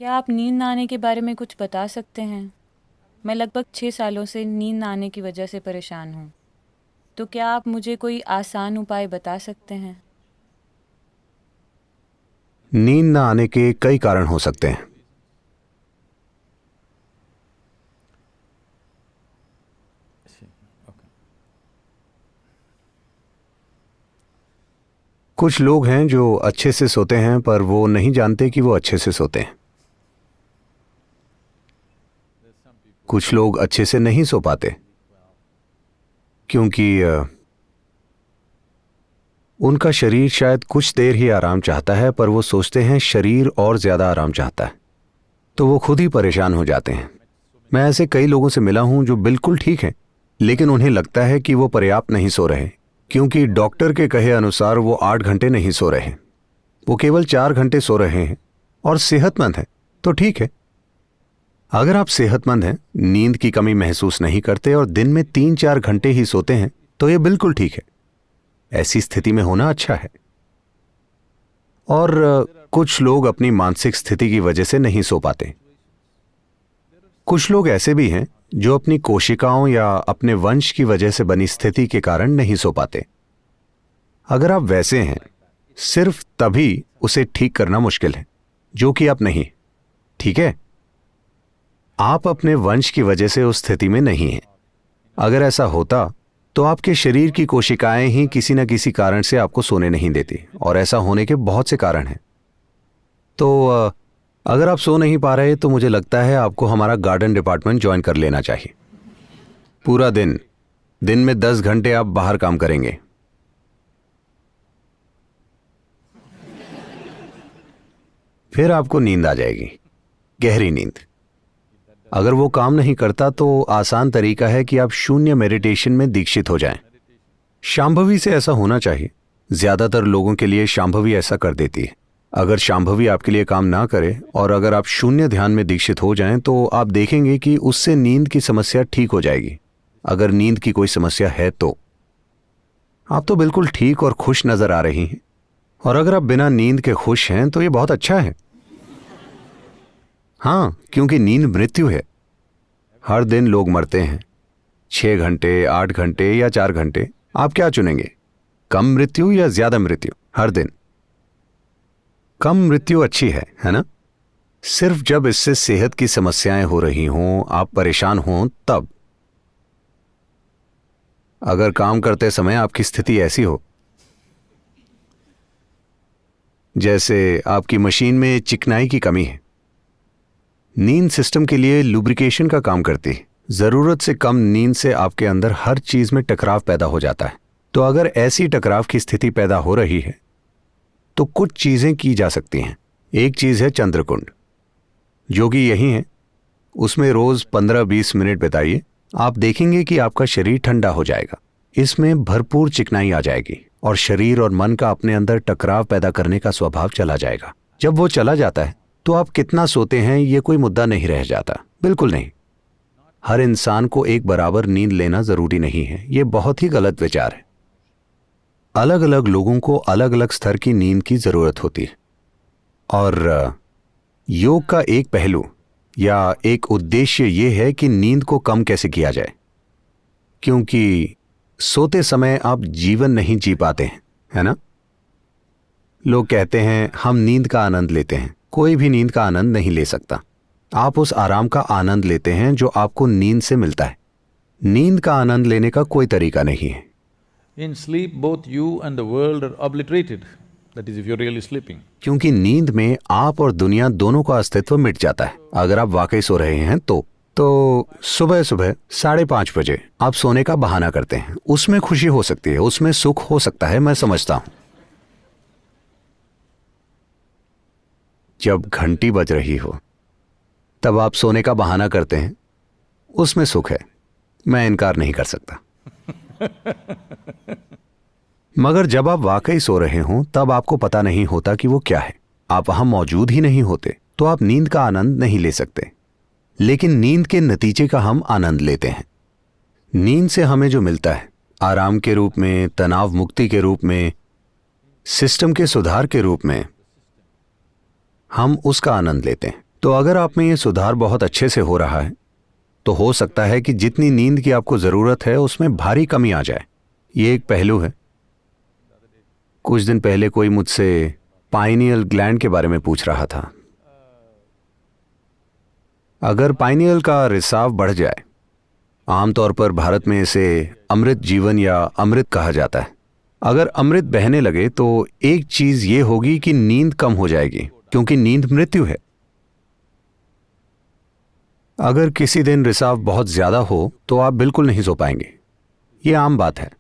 क्या आप नींद ना आने के बारे में कुछ बता सकते हैं? मैं लगभग 6 सालों से नींद ना आने की वजह से परेशान हूँ। तो क्या आप मुझे कोई आसान उपाय बता सकते हैं? नींद न आने के कई कारण हो सकते हैं। कुछ लोग हैं जो अच्छे से सोते हैं पर वो नहीं जानते कि वो अच्छे से सोते हैं। कुछ लोग अच्छे से नहीं सो पाते क्योंकि उनका शरीर शायद कुछ देर ही आराम चाहता है, पर वो सोचते हैं शरीर और ज्यादा आराम चाहता है, तो वो खुद ही परेशान हो जाते हैं। मैं ऐसे कई लोगों से मिला हूं जो बिल्कुल ठीक हैं, लेकिन उन्हें लगता है कि वो पर्याप्त नहीं सो रहे क्योंकि डॉक्टर के कहे अनुसार वो 8 घंटे नहीं सो रहे। वो केवल 4 घंटे सो रहे हैं और सेहतमंद हैं, तो ठीक है। अगर आप सेहतमंद हैं, नींद की कमी महसूस नहीं करते और दिन में 3-4 घंटे ही सोते हैं, तो ये बिल्कुल ठीक है। ऐसी स्थिति में होना अच्छा है। और कुछ लोग अपनी मानसिक स्थिति की वजह से नहीं सो पाते। कुछ लोग ऐसे भी हैं जो अपनी कोशिकाओं या अपने वंश की वजह से बनी स्थिति के कारण नहीं सो पाते। अगर आप वैसे हैं, सिर्फ तभी उसे ठीक करना मुश्किल है, जो कि आप नहीं। ठीक है, आप अपने वंश की वजह से उस स्थिति में नहीं हैं। अगर ऐसा होता तो आपके शरीर की कोशिकाएं ही किसी न किसी कारण से आपको सोने नहीं देती, और ऐसा होने के बहुत से कारण हैं। तो अगर आप सो नहीं पा रहे तो मुझे लगता है आपको हमारा गार्डन डिपार्टमेंट ज्वाइन कर लेना चाहिए। पूरा दिन में 10 घंटे आप बाहर काम करेंगे। फिर आपको नींद आ जाएगी, गहरी नींद। अगर वो काम नहीं करता तो आसान तरीका है कि आप शून्य मेडिटेशन में दीक्षित हो जाएं। शांभवी से ऐसा होना चाहिए। ज्यादातर लोगों के लिए शांभवी ऐसा कर देती है। अगर शांभवी आपके लिए काम ना करे और अगर आप शून्य ध्यान में दीक्षित हो जाएं तो आप देखेंगे कि उससे नींद की समस्या ठीक हो जाएगी। अगर नींद की कोई समस्या है तो आप तो बिल्कुल ठीक और खुश नजर आ रही हैं, और अगर आप बिना नींद के खुश हैं तो ये बहुत अच्छा है। हां, क्योंकि नींद मृत्यु है। हर दिन लोग मरते हैं, 6 घंटे, 8 घंटे या 4 घंटे। आप क्या चुनेंगे, कम मृत्यु या ज्यादा मृत्यु? हर दिन कम मृत्यु अच्छी है ना? सिर्फ जब इससे सेहत की समस्याएं हो रही हों, आप परेशान हों, तब। अगर काम करते समय आपकी स्थिति ऐसी हो जैसे आपकी मशीन में चिकनाई की कमी है, नींद सिस्टम के लिए लुब्रिकेशन का काम करती है। जरूरत से कम नींद से आपके अंदर हर चीज में टकराव पैदा हो जाता है। तो अगर ऐसी टकराव की स्थिति पैदा हो रही है तो कुछ चीजें की जा सकती हैं। एक चीज है चंद्रकुंड, जो कि यही है। उसमें रोज 15-20 मिनट बिताइए। आप देखेंगे कि आपका शरीर ठंडा हो जाएगा। इसमें भरपूर चिकनाई आ जाएगी और शरीर और मन का अपने अंदर टकराव पैदा करने का स्वभाव चला जाएगा। जब वो चला जाता है तो आप कितना सोते हैं ये कोई मुद्दा नहीं रह जाता, बिल्कुल नहीं। हर इंसान को एक बराबर नींद लेना जरूरी नहीं है, ये बहुत ही गलत विचार है। अलग अलग लोगों को अलग अलग स्तर की नींद की जरूरत होती है, और योग का एक पहलू या एक उद्देश्य यह है कि नींद को कम कैसे किया जाए, क्योंकि सोते समय आप जीवन नहीं जी पाते हैं, है ना? लोग कहते हैं हम नींद का आनंद लेते हैं। कोई भी नींद का आनंद नहीं ले सकता। आप उस आराम का आनंद लेते हैं जो आपको नींद से मिलता है। नींद का आनंद लेने का कोई तरीका नहीं है। In sleep, both you and the world are obliterated. That is, if you're really sleeping. क्योंकि नींद में आप और दुनिया दोनों का अस्तित्व मिट जाता है। अगर आप वाकई सो रहे हैं तो सुबह सुबह 5:30 बजे आप सोने का बहाना करते हैं। उसमें खुशी हो सकती है, उसमें सुख हो सकता है, मैं समझता हूं। जब घंटी बज रही हो तब आप सोने का बहाना करते हैं, उसमें सुख है, मैं इनकार नहीं कर सकता। मगर जब आप वाकई सो रहे हों तब आपको पता नहीं होता कि वो क्या है। आप वहां मौजूद ही नहीं होते, तो आप नींद का आनंद नहीं ले सकते। लेकिन नींद के नतीजे का हम आनंद लेते हैं। नींद से हमें जो मिलता है, आराम के रूप में, तनाव मुक्ति के रूप में, सिस्टम के सुधार के रूप में, हम उसका आनंद लेते हैं। तो अगर आप में ये सुधार बहुत अच्छे से हो रहा है तो हो सकता है कि जितनी नींद की आपको जरूरत है उसमें भारी कमी आ जाए। ये एक पहलू है। कुछ दिन पहले कोई मुझसे पाइनियल ग्लैंड के बारे में पूछ रहा था। अगर पाइनियल का रिसाव बढ़ जाए, आमतौर पर भारत में इसे अमृत जीवन या अमृत कहा जाता है, अगर अमृत बहने लगे तो एक चीज ये होगी कि नींद कम हो जाएगी, क्योंकि नींद मृत्यु है। अगर किसी दिन रिसाव बहुत ज्यादा हो तो आप बिल्कुल नहीं सो पाएंगे, ये आम बात है।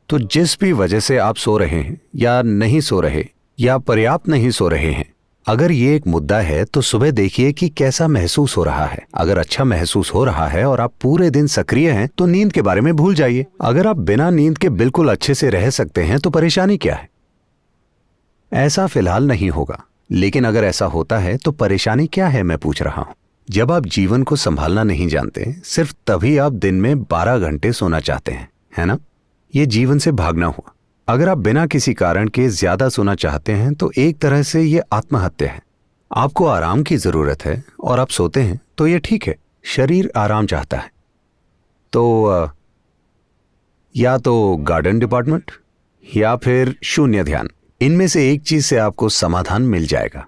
तो जिस भी वजह से आप सो रहे हैं या नहीं सो रहे या पर्याप्त नहीं सो रहे हैं, अगर ये एक मुद्दा है तो सुबह देखिए कि कैसा महसूस हो रहा है। अगर अच्छा महसूस हो रहा है और आप पूरे दिन सक्रिय हैं तो नींद के बारे में भूल जाइए। अगर आप बिना नींद के बिल्कुल अच्छे से रह सकते हैं तो परेशानी क्या है? ऐसा फिलहाल नहीं होगा, लेकिन अगर ऐसा होता है तो परेशानी क्या है, मैं पूछ रहा हूं। जब आप जीवन को संभालना नहीं जानते, सिर्फ तभी आप दिन में 12 घंटे सोना चाहते हैं, है ना? ये जीवन से भागना हुआ। अगर आप बिना किसी कारण के ज्यादा सोना चाहते हैं तो एक तरह से ये आत्महत्या है। आपको आराम की जरूरत है और आप सोते हैं तो ये ठीक है, शरीर आराम चाहता है। तो या तो गार्डन डिपार्टमेंट या फिर शून्य ध्यान, इनमें से एक चीज से आपको समाधान मिल जाएगा।